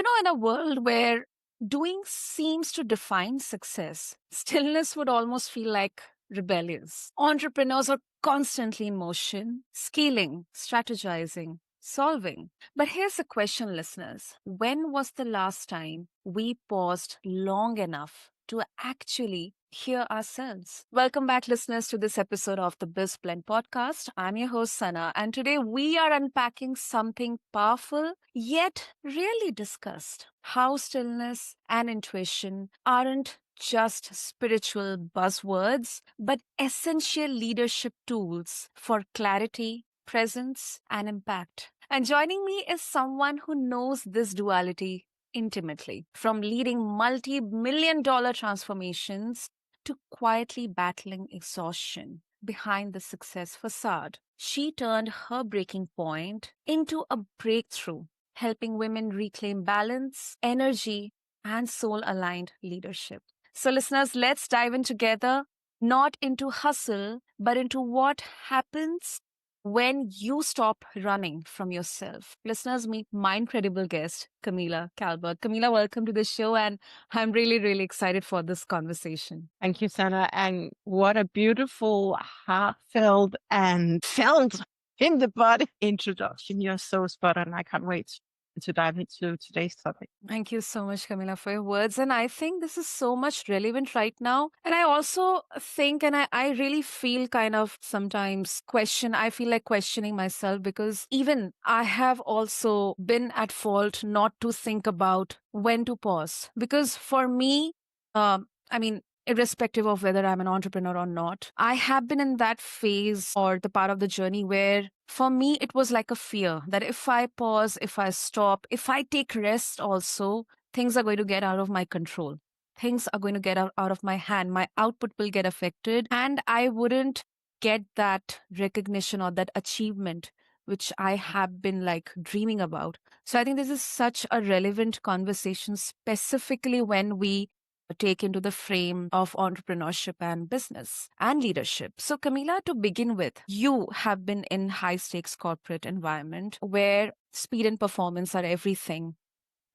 In a world where doing seems to define success, stillness would almost feel like rebellious. Entrepreneurs are constantly in motion, scaling, strategizing, solving. But here's a question, listeners. When was the last time we paused long enough to actually hear ourselves? Welcome back, listeners, to this episode of the BizBlend podcast. I'm your host, Sana, and today we are unpacking something powerful yet rarely discussed: how stillness and intuition aren't just spiritual buzzwords, but essential leadership tools for clarity, presence, and impact. And joining me is someone who knows this duality intimately, from leading multi million-dollar transformations to quietly battling exhaustion behind the success facade. She turned her breaking point into a breakthrough, helping women reclaim balance, energy, and soul aligned leadership. So, listeners, let's dive in together, not into hustle, but into what happens when you stop running from yourself. Listeners, meet my incredible guest, Camilla Calberg. Camilla, welcome to the show, and I'm really, really excited for this conversation. Thank you, Sana. And what a beautiful, heartfelt, and felt in the body introduction. You're so spot on. I can't wait to dive into today's topic. Thank you so much, Camilla, for your words. And I think this is so much relevant right now. And I also think, and I really feel kind of sometimes I feel like questioning myself, because even I have also been at fault not to think about when to pause. Because for me, I mean, irrespective of whether I'm an entrepreneur or not, I have been in that phase or the part of the journey where for me it was like a fear that if I pause, if I stop, if I take rest also, things are going to get out of my control. Things are going to get out of my hand. My output will get affected, and I wouldn't get that recognition or that achievement which I have been like dreaming about. So I think this is such a relevant conversation, specifically when we take into the frame of entrepreneurship and business and leadership. So, Camila, to begin with, you have been in high stakes corporate environment where speed and performance are everything.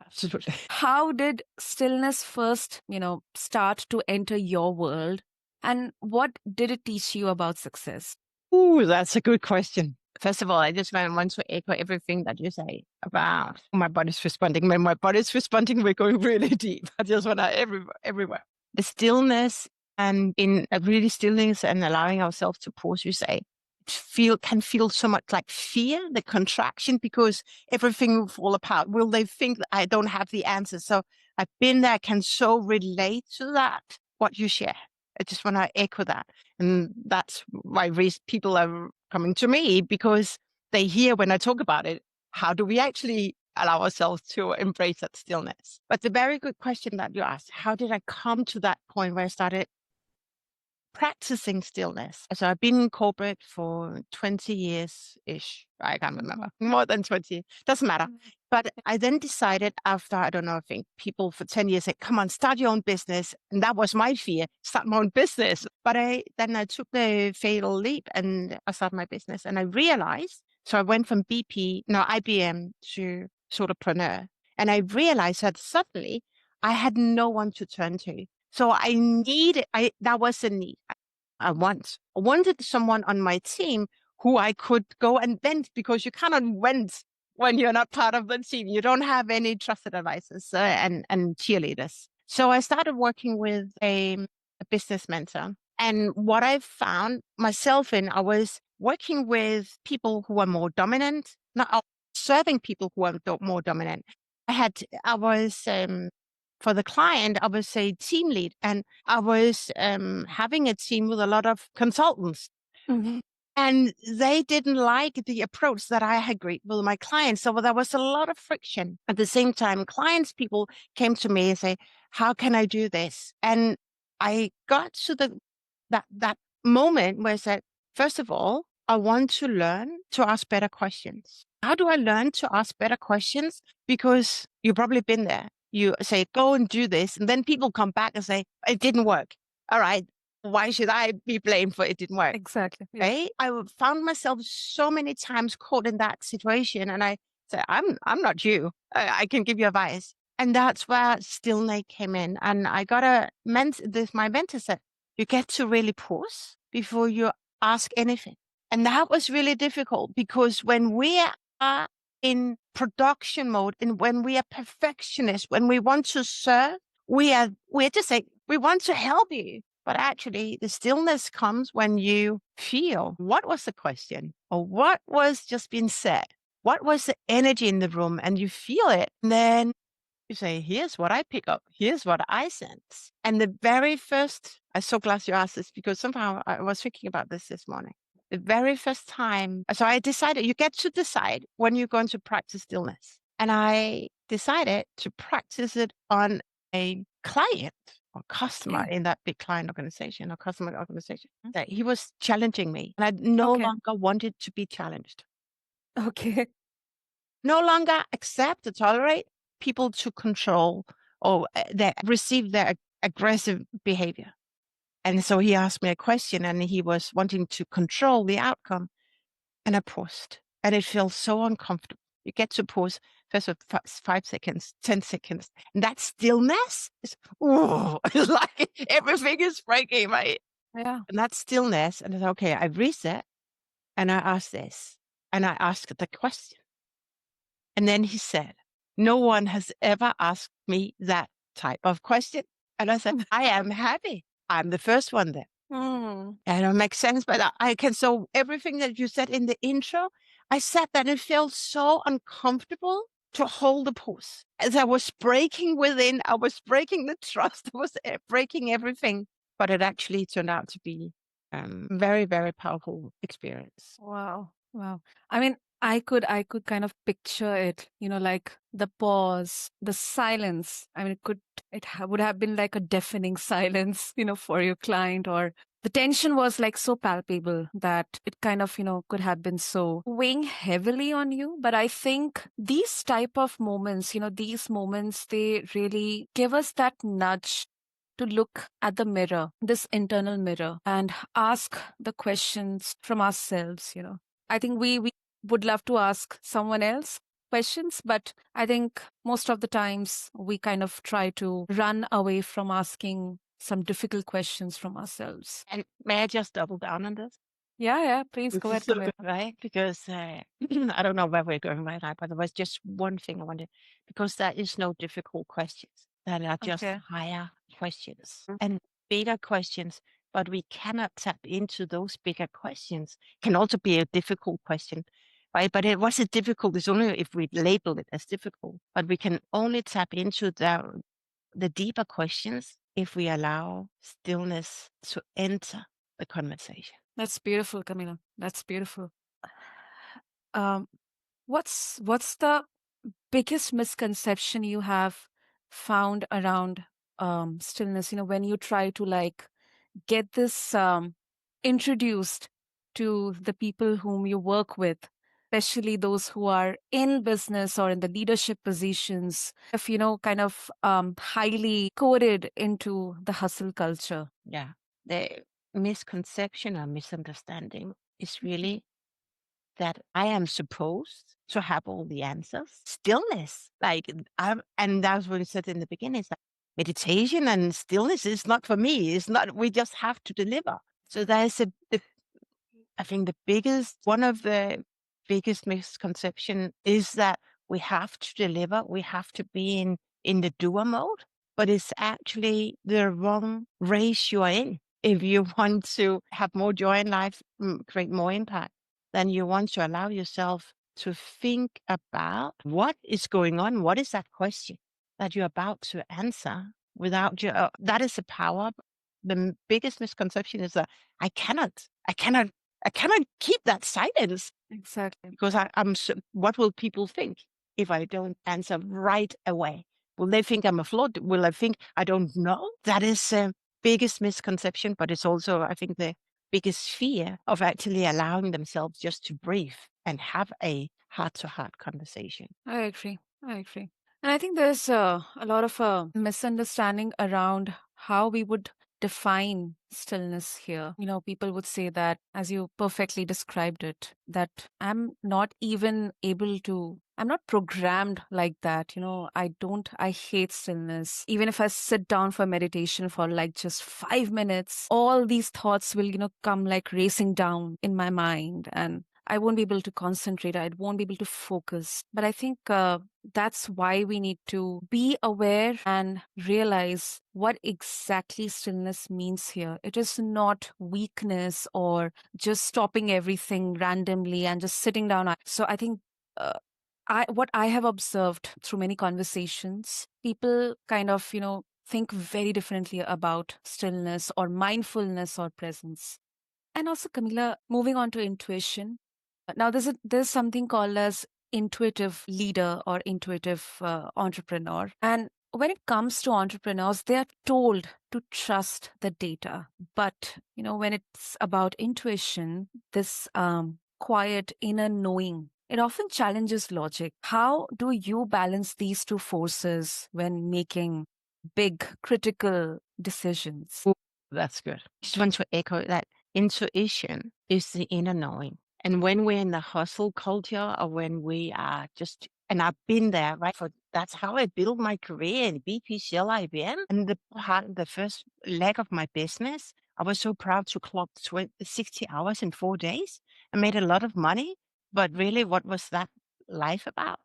Absolutely. How did stillness first, start to enter your world? And what did it teach you about success? Ooh, that's a good question. First of all, I just want to echo everything that you say about my body's responding. When my body's responding, we're going really deep. I just want to everywhere. The stillness and in a really stillness and allowing ourselves to pause, you say, can feel so much like fear, the contraction, because everything will fall apart. Will they think that I don't have the answer? So I've been there, can so relate to that, what you share. I just want to echo that. And that's why people are coming to me, because they hear when I talk about it, how do we actually allow ourselves to embrace that stillness? But the very good question that you asked, how did I come to that point where I started practicing stillness? So I've been in corporate for 20 years-ish. I can't remember. More than 20. Doesn't matter. But I then decided after, I don't know, I think people for 10 years said, come on, start your own business. And that was my fear, start my own business. But I took the fatal leap and I started my business. And I realized, so I went from IBM to solopreneur. And I realized that suddenly I had no one to turn to. So that was a need. I wanted someone on my team who I could go and vent, because you cannot vent when you're not part of the team. You don't have any trusted advisors and cheerleaders. So I started working with a business mentor. And what I found myself in, I was working with people who were more dominant, not serving people who were more dominant. I was for the client, I was a team lead, and I was having a team with a lot of consultants. Mm-hmm. And they didn't like the approach that I had agreed with my clients. So there was a lot of friction. At the same time, people came to me and say, how can I do this? And I got to that moment where I said, first of all, I want to learn to ask better questions. How do I learn to ask better questions? Because you've probably been there. You say, go and do this. And then people come back and say, it didn't work. All right. Why should I be blamed for it didn't work? Exactly. Right? I found myself so many times caught in that situation. And I So I'm not you. I can give you advice. And that's where stillness came in. And I got my mentor said, you get to really pause before you ask anything. And that was really difficult because when we are in production mode and when we are perfectionists, when we want to serve, we're just saying, we want to help you. But actually, the stillness comes when you feel what was the question or what was just being said. What was the energy in the room? And you feel it. And then you say, here's what I pick up. Here's what I sense. And the very first, I'm so glad you asked this because somehow I was thinking about this morning. The very first time, so I decided you get to decide when you're going to practice stillness. And I decided to practice it on a client or customer Okay. in that big client organization or customer organization. That he was challenging me and I no Okay. longer wanted to be challenged. Okay. No longer accept or tolerate people to control or they receive their aggressive behavior. And so he asked me a question and he was wanting to control the outcome. And I paused and it feels so uncomfortable. You get to pause first of 5 seconds, 10 seconds. And that stillness is, oh, it's like everything is breaking, right? Yeah. And that stillness, and I said, okay, I reset and I asked this and I asked the question. And then he said, no one has ever asked me that type of question. And I said, I am happy. I'm the first one there. Mm. And it makes sense, but I can. So everything that you said in the intro, I said that it felt so uncomfortable to hold the pause. As I was breaking within, I was breaking the trust, I was breaking everything. But it actually turned out to be very, very powerful experience. Wow. Wow. I mean, I could kind of picture it, like the pause, the silence. I mean, would have been like a deafening silence, for your client, or the tension was like so palpable that it kind of, could have been so weighing heavily on you. But I think these type of moments, these moments, they really give us that nudge to look at the mirror, this internal mirror, and ask the questions from ourselves. I think we would love to ask someone else questions, but I think most of the times we kind of try to run away from asking some difficult questions from ourselves. And may I just double down on this? Yeah, yeah, please This go is ahead, so Camille. good, right? Because I don't know where we're going right now, but there was just one thing I wanted, because there is no difficult questions. There are just Okay. higher questions and bigger questions, but we cannot tap into those bigger questions. Can also be a difficult question, right? But it was difficult is only if we label it as difficult, but we can only tap into the deeper questions if we allow stillness to enter the conversation. That's beautiful, Camila. That's beautiful. Um, what's the biggest misconception you have found around stillness? When you try to like get this introduced to the people whom you work with, especially those who are in business or in the leadership positions, if kind of highly coded into the hustle culture. Yeah. The misconception or misunderstanding is really that I am supposed to have all the answers. Stillness, and that's what I said in the beginning, is that meditation and stillness is not for me. It's not, we just have to deliver. So there's I think one of the biggest misconception is that we have to deliver, we have to be in the doer mode, but it's actually the wrong race you are in. If you want to have more joy in life, create more impact, then you want to allow yourself to think about what is going on. What is that question that you're about to answer without your, that is the power. The biggest misconception is that I cannot keep that silence Exactly. because what will people think if I don't answer right away? Will they think I'm a fraud? Will I think I don't know? That is the biggest misconception, but it's also, I think, the biggest fear of actually allowing themselves just to breathe and have a heart to heart conversation. I agree. I agree. And I think there's a lot of misunderstanding around how we would define stillness here. People would say that, as you perfectly described it, that I'm not programmed like that. I hate stillness. Even if I sit down for meditation for like just 5 minutes, all these thoughts will, come like racing down in my mind, and I won't be able to concentrate. I won't be able to focus. But I think that's why we need to be aware and realize what exactly stillness means here. It is not weakness or just stopping everything randomly and just sitting down. So I think uh, what I have observed through many conversations, people kind of, think very differently about stillness or mindfulness or presence. And also, Camilla, moving on to intuition. Now, there's something called as intuitive leader or intuitive entrepreneur. And when it comes to entrepreneurs, they are told to trust the data. But, when it's about intuition, this quiet inner knowing, it often challenges logic. How do you balance these two forces when making big, critical decisions? Ooh, that's good. Just want to echo that intuition is the inner knowing. And when we're in the hustle culture or when we are just, and I've been there, right? That's how I built my career in BP, Shell, IBM. And the first leg of my business, I was so proud to clock 60 hours in 4 days. I made a lot of money, but really, what was that life about?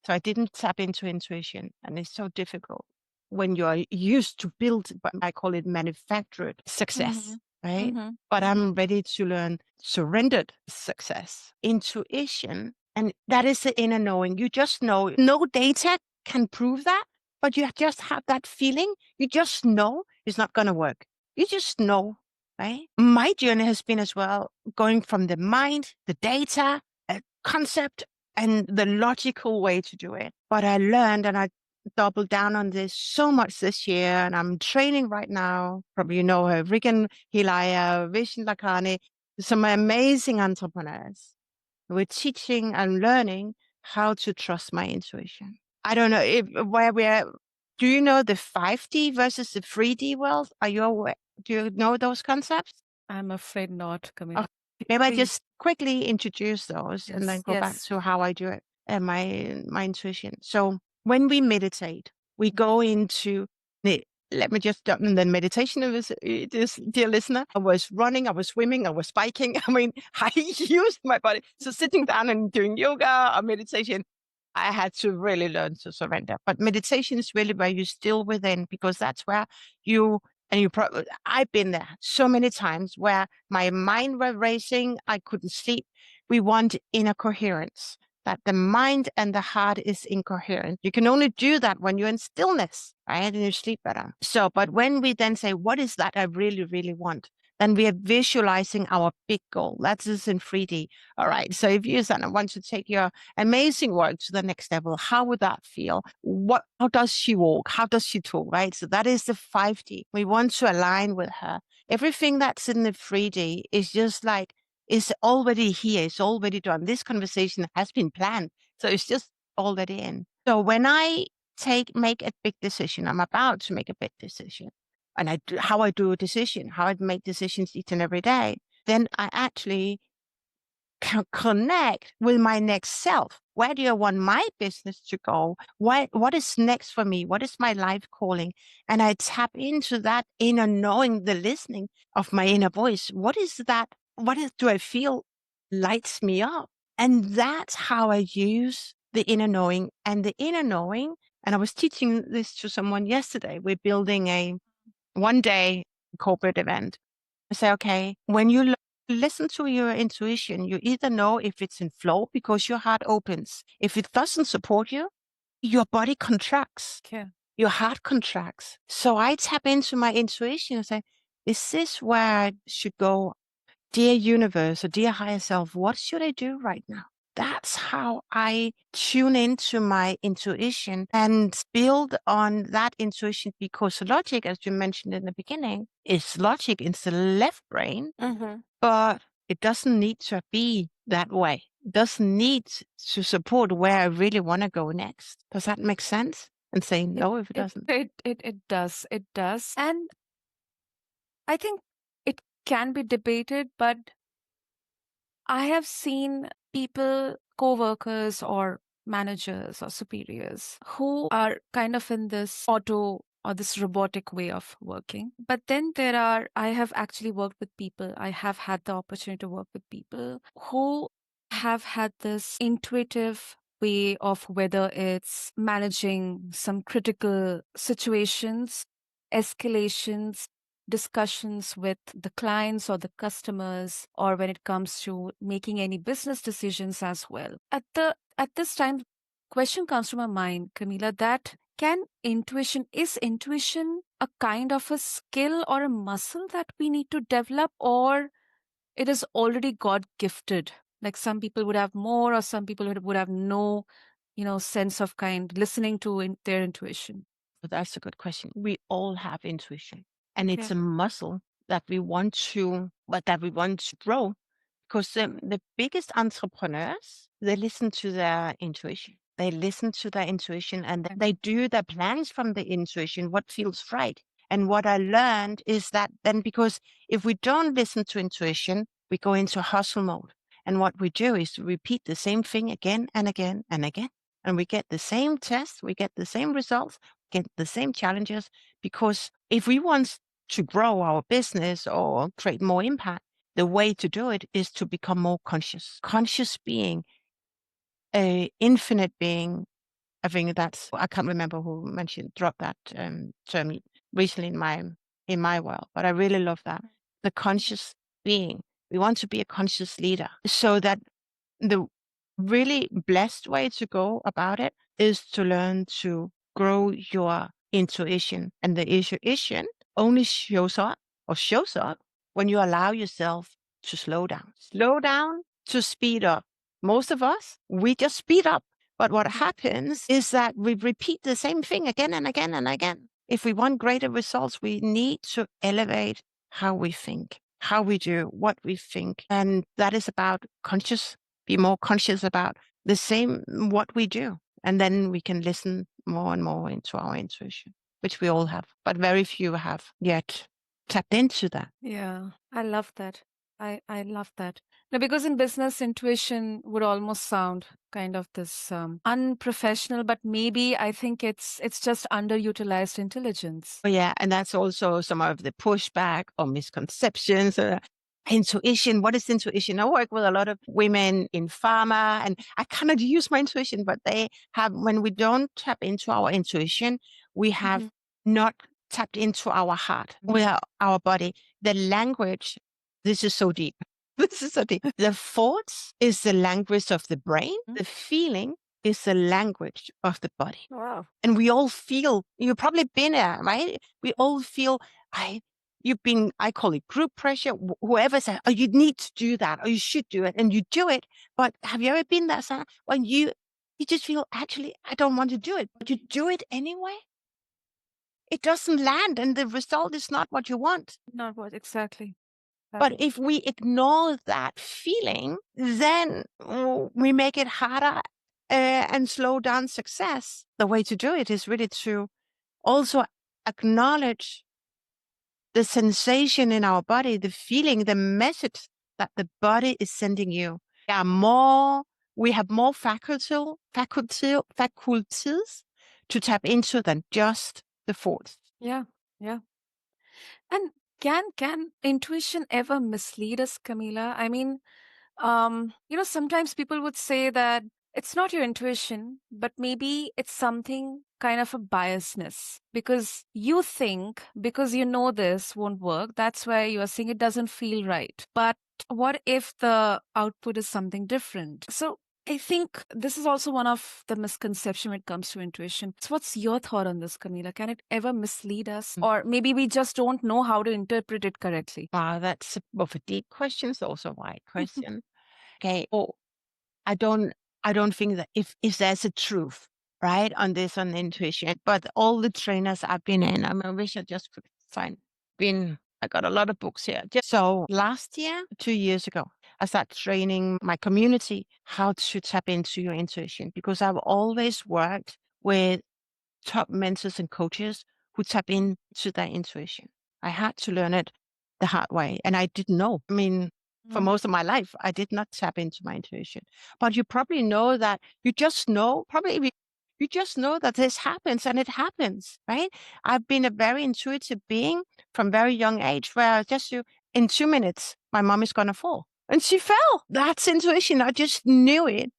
So I didn't tap into intuition, and it's so difficult when you're used to build, what I call it manufactured success, right? Mm-hmm. But I'm ready to learn surrendered success, intuition. And that is the inner knowing. You just know, no data can prove that, but you just have that feeling. You just know it's not going to work. You just know, right? My journey has been as well going from the mind, the data, a concept, and the logical way to do it. But I learned and I doubled down on this so much this year, and I'm training right now. Probably you know her, Rigan Hilaya, Vishen Lakani, some amazing entrepreneurs. We're teaching and learning how to trust my intuition. I don't know if where we're. Do you know the 5D versus the 3D world? Are you aware? Do you know those concepts? I'm afraid not, Okay. Camilla. Maybe I Please. just quickly introduce those and then Yes, go back yes. to how I do it and my intuition. So when we meditate, we go into the let me just jump in the meditation of this dear listener. I was running, I was swimming, I was biking. I mean, I used my body. So sitting down and doing yoga or meditation, I had to really learn to surrender. But meditation is really where you're still within, because that's where you and you probably I've been there so many times where my mind was racing, I couldn't sleep. We want inner coherence, that the mind and the heart is incoherent. You can only do that when you're in stillness, right? And you sleep better. So, but when we then say, what is that I really, really want? Then we are visualizing our big goal. That's just in 3D. All right. So if you want to take your amazing work to the next level, how would that feel? How does she walk? How does she talk? Right. So that is the 5D. We want to align with her. Everything that's in the 3D is just like, is already here. It's already done. This conversation has been planned. So it's just already in. So when I make a big decision, I'm about to make a big decision, and how I do a decision, how I make decisions each and every day, then I actually can connect with my next self. Where do I want my business to go? What is next for me? What is my life calling? And I tap into that inner knowing, the listening of my inner voice. What is that? Do I feel lights me up? And that's how I use the inner knowing. And the inner knowing, and I was teaching this to someone yesterday. We're building a 1 day corporate event. I say, okay, when you listen to your intuition, you either know if it's in flow because your heart opens. If it doesn't support you, your body contracts, Okay. your heart contracts. So I tap into my intuition and say, is this where I should go? Dear universe or dear higher self, what should I do right now? That's how I tune into my intuition and build on that intuition, because logic, as you mentioned in the beginning, is logic. It's the left brain, Mm-hmm. but it doesn't need to be that way. It doesn't need to support where I really want to go next. Does that make sense? And say It no if it it doesn't. it it it does. It does. And I think it can be debated, but I have seen people, co-workers or managers or superiors who are kind of in this auto or this robotic way of working. But then I have actually worked with people, I have had the opportunity to work with people who have had this intuitive way of whether it's managing some critical situations, escalations, discussions with the clients or the customers, or when it comes to making any business decisions as well. At this time, question comes to my mind, Camila, that is intuition a kind of a skill or a muscle that we need to develop, or it is already God gifted? Like some people would have more, or some people would have no, sense of kind listening to their intuition. So that's a good question. We all have intuition, and it's Okay. a muscle that we want to, but that we want to grow. Because the biggest entrepreneurs, they listen to their intuition. They listen to their intuition and Okay. they do their plans from the intuition, what feels right. And what I learned is that then, because if we don't listen to intuition, we go into hustle mode. And what we do is repeat the same thing again and again and again. And we get the same tests, we get the same results, get the same challenges. Because if we want to grow our business or create more impact, the way to do it is to become more conscious. Conscious being, a infinite being. I think that's, I can't remember who dropped that term recently in my world, but I really love that. The conscious being. We want to be a conscious leader so that the really blessed way to go about it is to learn to grow your intuition. And the intuition only shows up when you allow yourself to slow down. Slow down to speed up. Most of us, we just speed up. But what happens is that we repeat the same thing again and again and again. If we want greater results, we need to elevate how we think, how we do, what we think. And that is about be more conscious about the same what we do. And then we can listen more and more into our intuition, which we all have, but very few have yet tapped into that. Yeah, I love that. I love that. Now, because in business, intuition would almost sound kind of this unprofessional, but maybe I think it's just underutilized intelligence. Oh, yeah, and that's also some of the pushback or misconceptions. Intuition. What is intuition? I work with a lot of women in pharma, and I cannot use my intuition, but they have, when we don't tap into our intuition, we have Mhm. not tapped into our heart, with our body. The language, this is so deep. This is so deep. The thoughts is the language of the brain. Mm. The feeling is the language of the body. Wow. And we all feel, you've probably been there, right? We all feel, I call it group pressure. Whoever says, oh, you need to do that, or you should do it, and you do it. But have you ever been that side when you just feel, actually, I don't want to do it, but you do it anyway? It doesn't land, and the result is not what you want. Not what exactly. But Exactly. if we ignore that feeling, then we make it harder and slow down success. The way to do it is really to also acknowledge the sensation in our body, the feeling, the message that the body is sending you. We have more faculties to tap into than just the thoughts. Yeah. Yeah. And can intuition ever mislead us, Camila? I mean, sometimes people would say that it's not your intuition, but maybe it's something kind of a biasness because you think, because you know this won't work, that's why you are saying it doesn't feel right. But what if the output is something different? So I think this is also one of the misconception when it comes to intuition. So what's your thought on this, Camila? Can it ever mislead us? Or maybe we just don't know how to interpret it correctly? Wow, that's both a deep question, it's also a wide question. Okay. Oh, I don't I don't think that if there's a truth, right, on this on intuition, but all the trainers I've been in, I wish I just could find been I got a lot of books here. So last year, 2 years ago, I started training my community how to tap into your intuition because I've always worked with top mentors and coaches who tap into their intuition. I had to learn it the hard way. And I didn't know. I mean, for most of my life, I did not tap into my intuition. But you probably know that you just know, you just know that this happens and it happens, right? I've been a very intuitive being from very young age where I just in 2 minutes, my mom is going to fall. And she fell. That's intuition. I just knew it.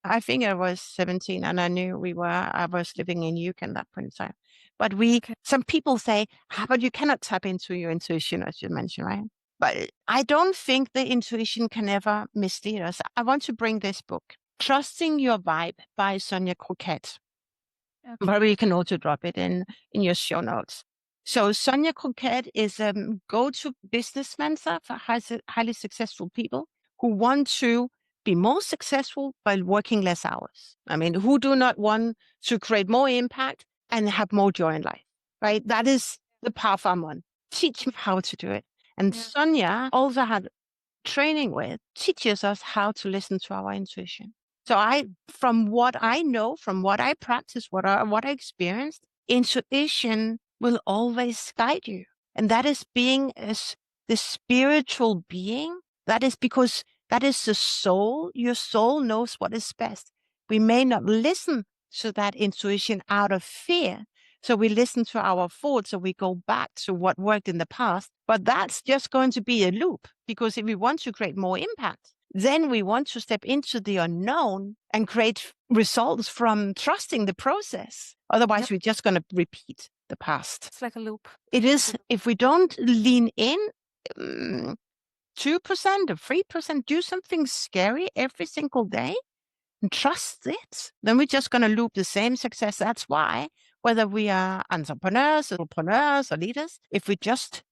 I think I was 17 and I knew I was living in UK at that point in time. But Okay. some people say, but you cannot tap into your intuition, as you mentioned, right? But I don't think the intuition can ever mislead us. I want to bring this book, Trusting Your Vibe by Sonia Croquette. Okay. Probably you can also drop it in your show notes. So Sonia Croquette is a go-to business mentor for highly successful people who want to be more successful by working less hours. I mean, who do not want to create more impact and have more joy in life, right? That is the path I'm on. Teach them how to do it. And Yeah. Sonia also had training with teaches us how to listen to our intuition. So from what I know, from what I practice, what I experienced, intuition will always guide you. And that is being as the spiritual being. That is because that is the soul. Your soul knows what is best. We may not listen to that intuition out of fear. So we listen to our thoughts, so we go back to what worked in the past. But that's just going to be a loop because if we want to create more impact, then we want to step into the unknown and create results from trusting the process. Otherwise, Yep. we're just going to repeat the past. It's like a loop. It is, if we don't lean in, 2% or 3%, do something scary every single day and trust it, then we're just going to loop the same success. That's why, whether we are entrepreneurs or leaders, if we just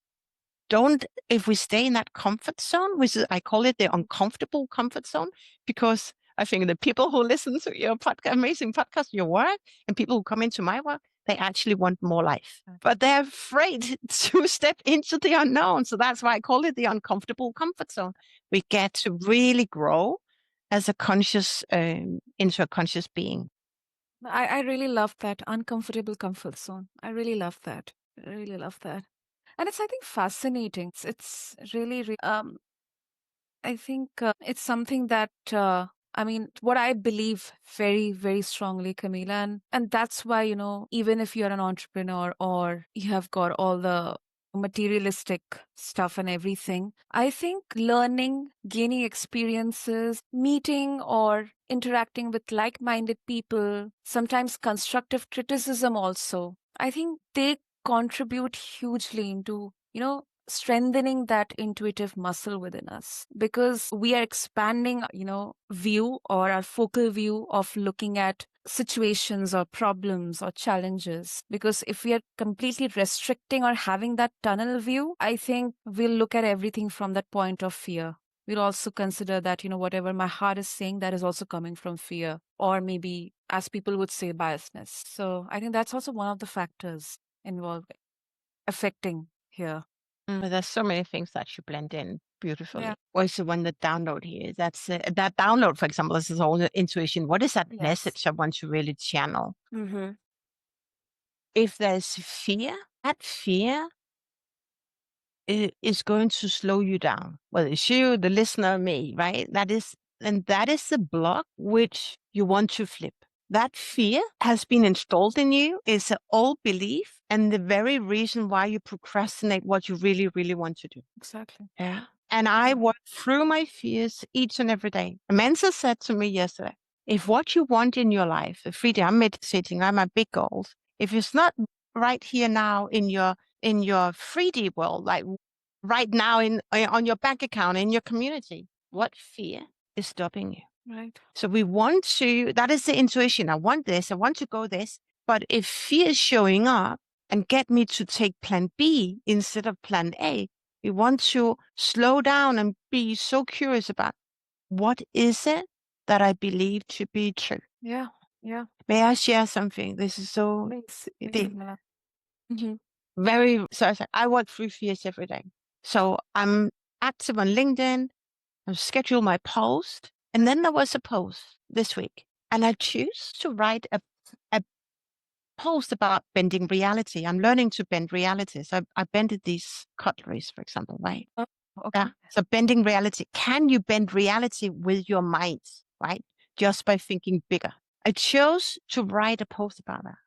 don't, if we stay in that comfort zone, which is, I call it the uncomfortable comfort zone, because I think the people who listen to your podcast, amazing podcast, your work, and people who come into my work, they actually want more life, but they're afraid to step into the unknown. So that's why I call it the uncomfortable comfort zone. We get to really grow as a conscious, into a conscious being. I really love that uncomfortable comfort zone. I really love that. I really love that. And it's, I think, fascinating. It's really, I think it's something that, I mean, what I believe very, very strongly, Camila. And that's why, even if you're an entrepreneur or you have got all the materialistic stuff and everything, I think learning, gaining experiences, meeting or interacting with like minded people, sometimes constructive criticism also, I think they contribute hugely into, strengthening that intuitive muscle within us because we are expanding, view or our focal view of looking at situations or problems or challenges. Because if we are completely restricting or having that tunnel view, I think we'll look at everything from that point of fear. We'll also consider that, whatever my heart is saying, that is also coming from fear, or maybe, as people would say, biasness. So I think that's also one of the factors involved affecting here. But there's so many things that you blend in beautifully. Yeah. Also, when the download here, that's that download, for example, is all the intuition. What is that Yes. message I want to really channel? Mm-hmm. If there's fear, that fear is going to slow you down. Well, it's you, the listener, me, right? And that is the block which you want to flip. That fear has been installed in you, is an old belief, and the very reason why you procrastinate what you really, really want to do. Exactly. Yeah. And I work through my fears each and every day. A mentor said to me yesterday, if what you want in your life, the freedom, I'm meditating, I'm my big goals. If it's not right here now in your 3D world, like right now on your bank account, in your community, what fear is stopping you? Right. So we want to, that is the intuition. I want this, I want to go this. But if fear is showing up and get me to take plan B instead of plan A, we want to slow down and be so curious about what is it that I believe to be true. Yeah. Yeah. May I share something? This is so Please, please, deep. Camilla. Mm-hmm. Very, so I work through fears every day. So I'm active on LinkedIn. I schedule my post. And then there was a post this week. And I choose to write a post about bending reality. I'm learning to bend reality. So I bended these cutleries, for example, right? Oh, Yeah. okay. So bending reality. Can you bend reality with your mind, right? Just by thinking bigger. I chose to write a post about that.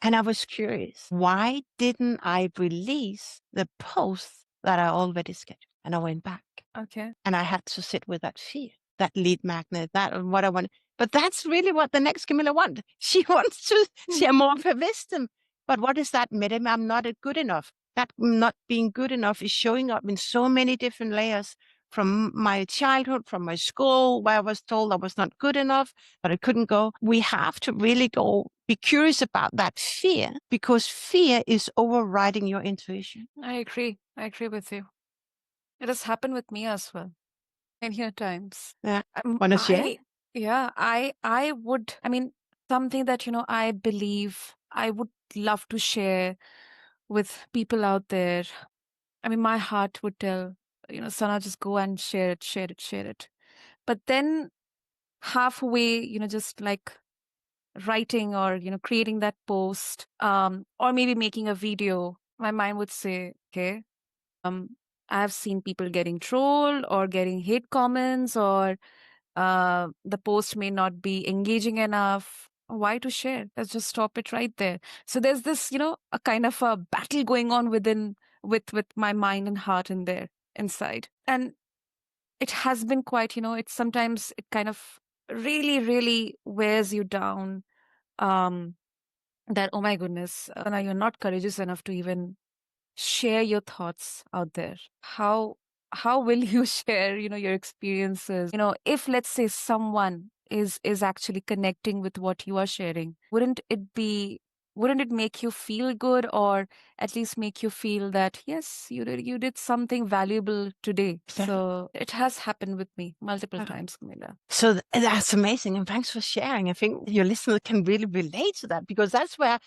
And I was curious, why didn't I release the post that I already scheduled? And I went back Okay. and I had to sit with that fear, that lead magnet, that what I want. But that's really what the next Camilla wants. She wants to share more of her wisdom. But what is that? Maybe I'm not good enough. That not being good enough is showing up in so many different layers from my childhood, from my school, where I was told I was not good enough, that I couldn't go. We have to really go be curious about that fear, because fear is overriding your intuition. I agree. I agree with you. It has happened with me as well many a times. Yeah. Want to share? Yeah, I would, I mean, something that, I believe I would love to share with people out there. I mean, my heart would tell, Sana, just go and share it, share it, share it. But then halfway, just like writing or, creating that post, or maybe making a video, my mind would say, okay, um, I've seen people getting trolled or getting hate comments, or the post may not be engaging enough. Why to share? Let's just stop it right there. So there's this, a kind of a battle going on within with my mind and heart in there inside. And it has been quite, it's sometimes it kind of really, really wears you down. Um, that, oh my goodness, now you're not courageous enough to even share your thoughts out there. How will you share, your experiences? If let's say someone is actually connecting with what you are sharing, wouldn't it make you feel good, or at least make you feel that yes, you did something valuable today? Exactly. So it has happened with me multiple times, Camilla. So that's amazing. And thanks for sharing. I think your listeners can really relate to that, because that's where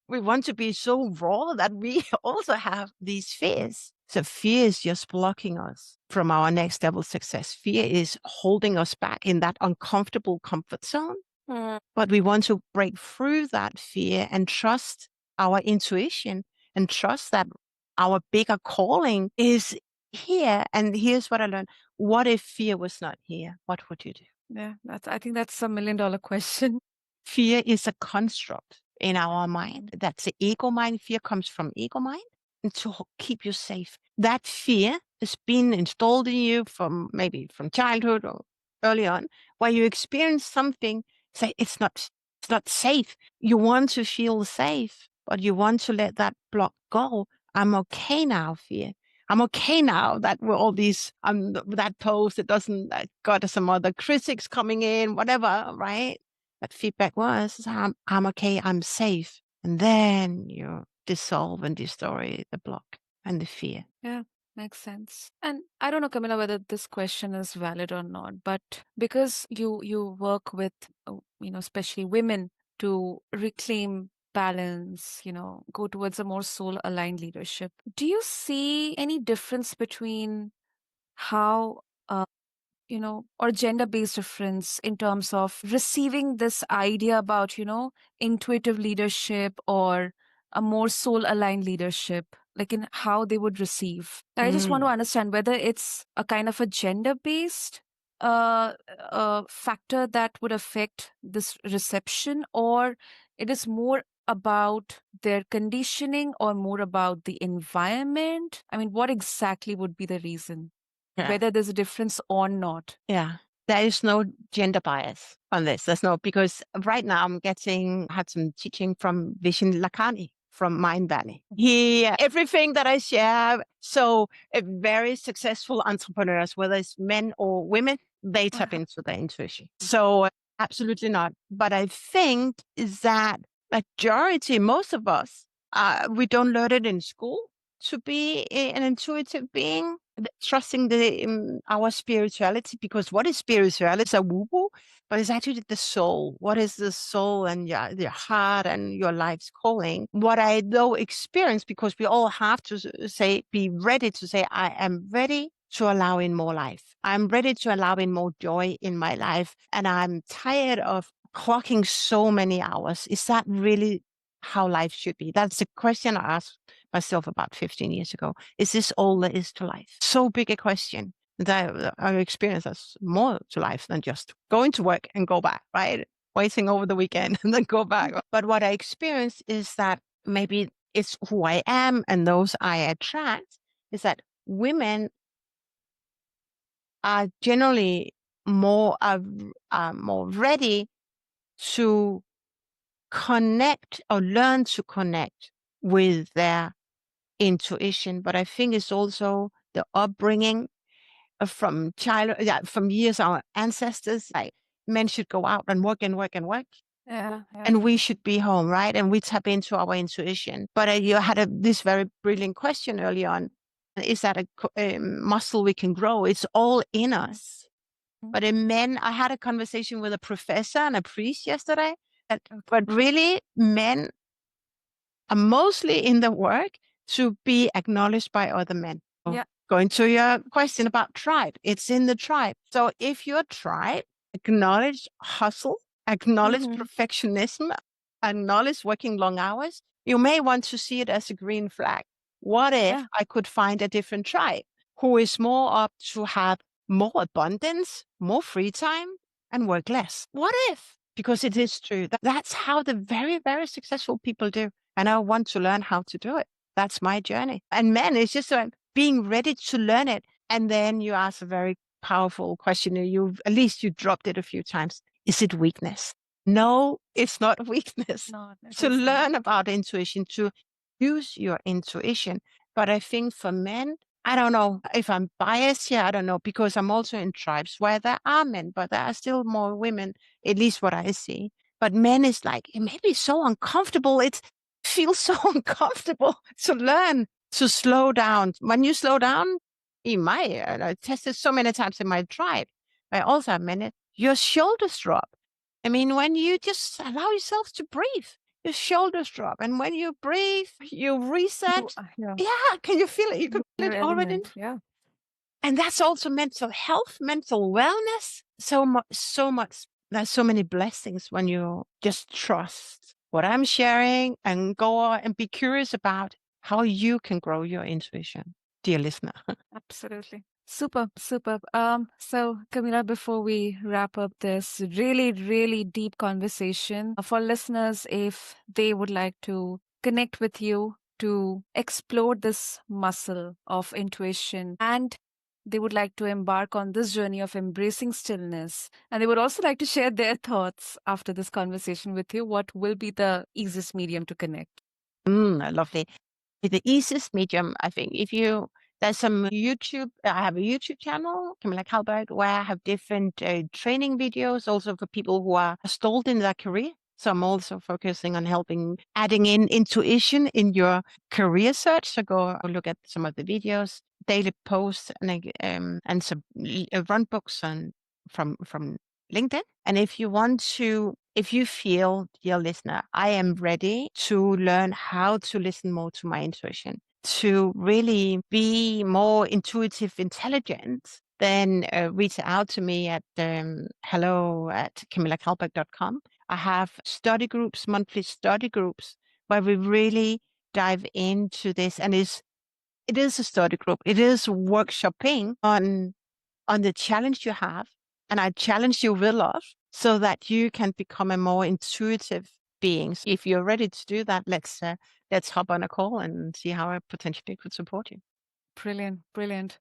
we want to be so raw that we also have these fears. So fear is just blocking us from our next level success. Fear is holding us back in that uncomfortable comfort zone. Mm. But we want to break through that fear and trust our intuition and trust that our bigger calling is here. And here's what I learned. What if fear was not here? What would you do? Yeah, I think that's $1 million question. Fear is a construct in our mind. That's the ego mind. Fear comes from ego mind, and to keep you safe. That fear has been installed in you from maybe from childhood or early on, where you experience something, say it's not safe. You want to feel safe, but you want to let that block go. I'm okay now, fear. I'm okay now that we're all these that post, it doesn't got some other critics coming in, whatever, right? That feedback was, I'm okay, I'm safe. And then you dissolve and destroy the block and the fear. Yeah, makes sense. And I don't know, Camilla, whether this question is valid or not, but because you work with, especially women to reclaim balance, go towards a more soul aligned leadership. Do you see any difference between how or gender based difference in terms of receiving this idea about, intuitive leadership or a more soul aligned leadership, like in how they would receive? I just want to understand whether it's a kind of a gender based factor that would affect this reception, or it is more about their conditioning or more about the environment. I mean, what exactly would be the reason? Yeah. Whether there's a difference or not. Yeah. There is no gender bias on this. There's no, because right now had some teaching from Vishen Lakhani from Mind Valley. Everything that I share, so very successful entrepreneurs, whether it's men or women, they tap into their intuition. So absolutely not. But I think is that majority, most of us, we don't learn it in school to be an intuitive being, trusting our spirituality. Because what is spirituality? It's a woo-woo, but it's actually the soul. What is the soul and your heart and your life's calling? What I though experience, because we all have to be ready to say, I am ready to allow in more life. I'm ready to allow in more joy in my life. And I'm tired of clocking so many hours. Is that really how life should be. That's the question I asked myself about 15 years ago. Is this all there is to life? So big a question that I experience as more to life than just going to work and go back, right? Waiting over the weekend and then go back. But what I experience is that maybe it's who I am and those I attract is that women are generally more ready to connect or learn to connect with their intuition. But I think it's also the upbringing from from years our ancestors. Like men should go out and work and work and work, Yeah, yeah. and we should be home, right? And we tap into our intuition. But you had this very brilliant question early on: is that a muscle we can grow? It's all in us. Mhm. But in men, I had a conversation with a professor and a priest yesterday. Okay. But really, men are mostly in the work to be acknowledged by other men. Yeah. Going to your question about tribe, it's in the tribe. So if your tribe acknowledge hustle, acknowledge Hmm. perfectionism, acknowledge working long hours, you may want to see it as a green flag. What if Yeah. I could find a different tribe who is more up to have more abundance, more free time, and work less? What if? Because it is true. That's how the very, very successful people do. And I want to learn how to do it. That's my journey. And men, it's just being ready to learn it. And then you ask a very powerful question. At least you dropped it a few times. Is it weakness? No, it's not weakness. No, it To is not. learn about intuition, to use your intuition. But I think for men, I don't know if I'm biased here. I don't know, because I'm also in tribes where there are men, but there are still more women, at least what I see. But men is like, it may be so uncomfortable. It feels so uncomfortable to learn to slow down. When you slow down, in I tested so many times in my tribe, I also have many, your shoulders drop. I mean, when you just allow yourself to breathe, your shoulders drop. And when you breathe, you reset. Yeah. Yeah, can you feel it? You can You feel your it already. element. Yeah. And that's also mental health, mental wellness. So much, so much. There's so many blessings when you just trust what I'm sharing and go on and be curious about how you can grow your intuition, dear listener. Absolutely. Super, super. So Camilla, before we wrap up this really, really deep conversation, for listeners, if they would like to connect with you to explore this muscle of intuition and they would like to embark on this journey of embracing stillness, and they would also like to share their thoughts after this conversation with you, what will be the easiest medium to connect? Lovely. The easiest medium, I think, there's some YouTube, I have a YouTube channel, Camilla Calberg, where I have different training videos also for people who are stalled in their career. So I'm also focusing on adding in intuition in your career search. So go look at some of the videos, daily posts, and some run books from LinkedIn. And if you feel, dear listener, I am ready to learn how to listen more to my intuition, to really be more intuitive intelligent, then reach out to me at hello@camillacalberg.com. I have study groups, monthly study groups, where we really dive into this. And it is a study group. It is workshopping on the challenge you have, and I challenge you with love so that you can become a more intuitive being. So if you're ready to do that, let's hop on a call and see how I potentially could support you. Brilliant, brilliant.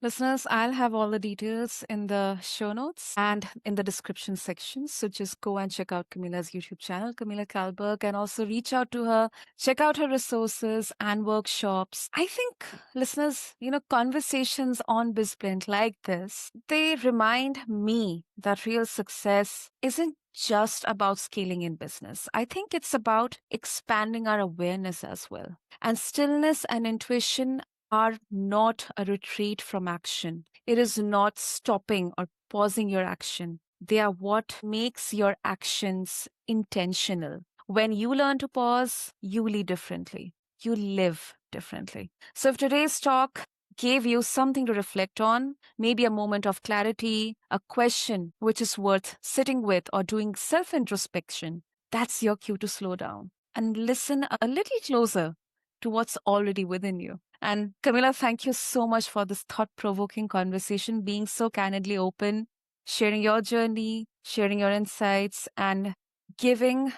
Listeners, I'll have all the details in the show notes and in the description section. So just go and check out Camilla's YouTube channel, Camilla Calberg, and also reach out to her, check out her resources and workshops. I think, listeners, conversations on BizBlend like this, they remind me that real success isn't just about scaling in business. I think it's about expanding our awareness as well. And stillness and intuition are not a retreat from action. It is not stopping or pausing your action. They are what makes your actions intentional. When you learn to pause, you lead differently. You live differently. So, if today's talk gave you something to reflect on, maybe a moment of clarity, a question which is worth sitting with, or doing self introspection, that's your cue to slow down. and listen a little closer to what's already within you. And Camilla, thank you so much for this thought provoking conversation, being so candidly open, sharing your journey, sharing your insights, and giving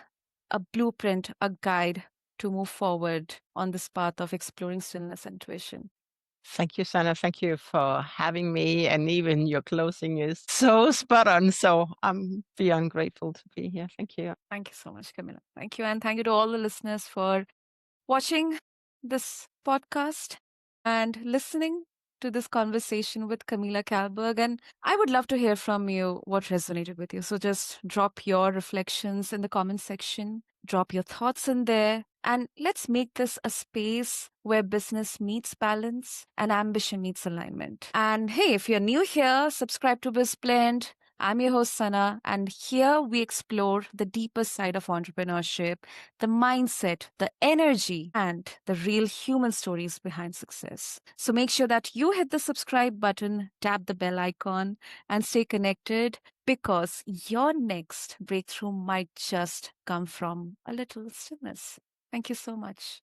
a blueprint, a guide to move forward on this path of exploring stillness and intuition. Thank you, Sana. Thank you for having me. And even your closing is so spot on. So I'm beyond grateful to be here. Thank you. Thank you so much, Camilla. Thank you. And thank you to all the listeners for watching this podcast and listening to this conversation with Camilla Calberg. And I would love to hear from you what resonated with you. So just drop your reflections in the comment section, drop your thoughts in there, and let's make this a space where business meets balance and ambition meets alignment. And hey, if you're new here, subscribe to BizBlend. I'm your host, Sana, and here we explore the deeper side of entrepreneurship, the mindset, the energy, and the real human stories behind success. So make sure that you hit the subscribe button, tap the bell icon, and stay connected because your next breakthrough might just come from a little stillness. Thank you so much.